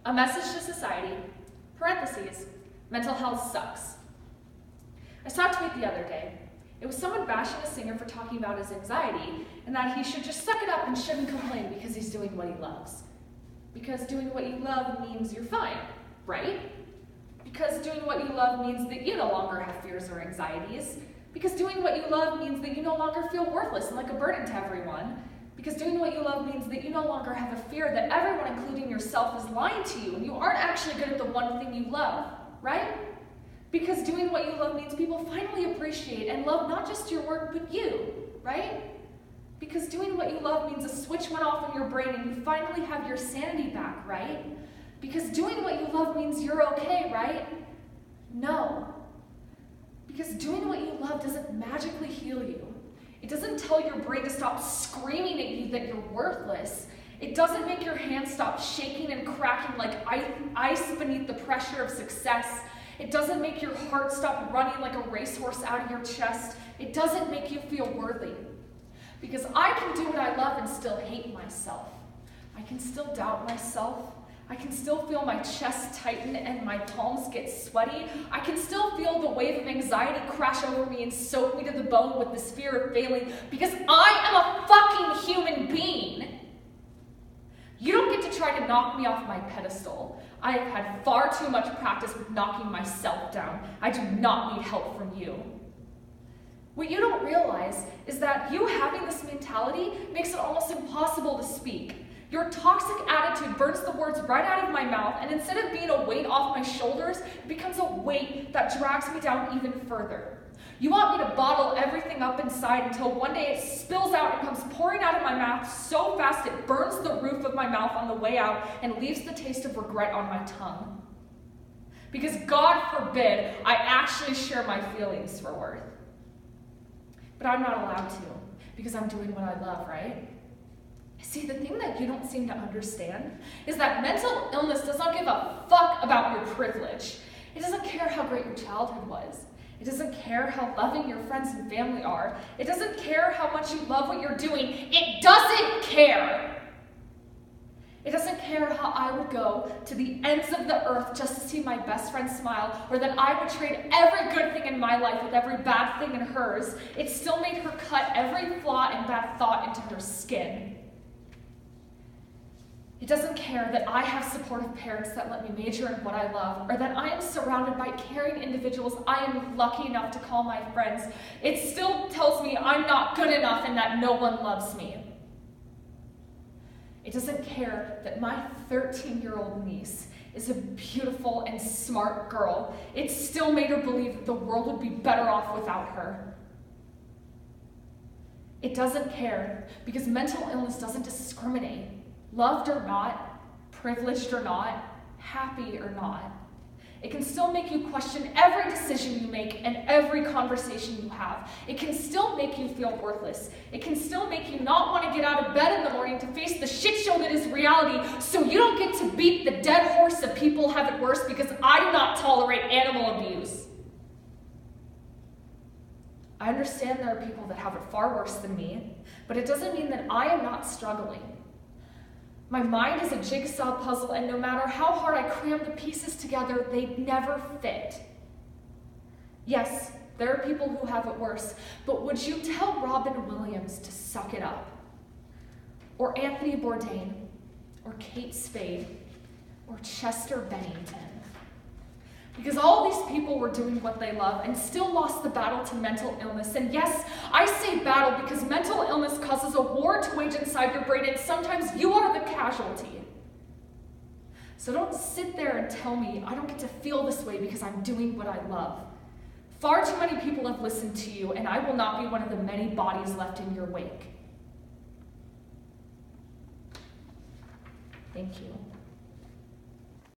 A message to society, parentheses, mental health sucks. I saw a tweet the other day. It was someone bashing a singer for talking about his anxiety and that he should just suck it up and shouldn't complain because he's doing what he loves. Because doing what you love means you're fine, right? Because doing what you love means that you no longer have fears or anxieties. Because doing what you love means that you no longer feel worthless and like a burden to everyone. Because doing what you love means that you no longer have a fear that everyone, including yourself, is lying to you and you aren't actually good at the one thing you love, right? Because doing what you love means people finally appreciate and love not just your work, but you, right? Because doing what you love means a switch went off in your brain and you finally have your sanity back, right? Because doing what you love means you're okay, right? No. Because doing what you love doesn't magically heal you. It doesn't tell your brain to stop screaming at you that you're worthless. It doesn't make your hands stop shaking and cracking like ice beneath the pressure of success. It doesn't make your heart stop running like a racehorse out of your chest. It doesn't make you feel worthy. Because I can do what I love and still hate myself. I can still doubt myself. I can still feel my chest tighten and my palms get sweaty. I can still feel the wave of anxiety crash over me and soak me to the bone with this fear of failing because I am a fucking human being. You don't get to try to knock me off my pedestal. I have had far too much practice with knocking myself down. I do not need help from you. What you don't realize is that you having this mentality makes it almost impossible to speak. Your toxic attitude burns the words right out of my mouth, and instead of being a weight off my shoulders, it becomes a weight that drags me down even further. You want me to bottle everything up inside until one day it spills out and comes pouring out of my mouth so fast it burns the roof of my mouth on the way out and leaves the taste of regret on my tongue. Because God forbid I actually share my feelings for worth. But I'm not allowed to, because I'm doing what I love, right? See, the thing that you don't seem to understand is that mental illness does not give a fuck about your privilege. It doesn't care how great your childhood was. It doesn't care how loving your friends and family are. It doesn't care how much you love what you're doing. It doesn't care. It doesn't care how I would go to the ends of the earth just to see my best friend smile, or that I would trade every good thing in my life with every bad thing in hers. It still made her cut every flaw and bad thought into her skin. It doesn't care that I have supportive parents that let me major in what I love, or that I am surrounded by caring individuals I am lucky enough to call my friends. It still tells me I'm not good enough and that no one loves me. It doesn't care that my 13-year-old niece is a beautiful and smart girl. It still made her believe that the world would be better off without her. It doesn't care because mental illness doesn't discriminate. Loved or not, privileged or not, happy or not. It can still make you question every decision you make and every conversation you have. It can still make you feel worthless. It can still make you not want to get out of bed in the morning to face the shit show that is reality, so you don't get to beat the dead horse of people have it worse because I do not tolerate animal abuse. I understand there are people that have it far worse than me, but it doesn't mean that I am not struggling. My mind is a jigsaw puzzle, and no matter how hard I cram the pieces together, they never fit. Yes, there are people who have it worse, but would you tell Robin Williams to suck it up? Or Anthony Bourdain? Or Kate Spade? Or Chester Bennington? Because all these people were doing what they love and still lost the battle to mental illness. And yes, I say battle because mental illness causes a war to wage inside your brain, and sometimes you are the casualty. So don't sit there and tell me I don't get to feel this way because I'm doing what I love. Far too many people have listened to you, and I will not be one of the many bodies left in your wake. Thank you.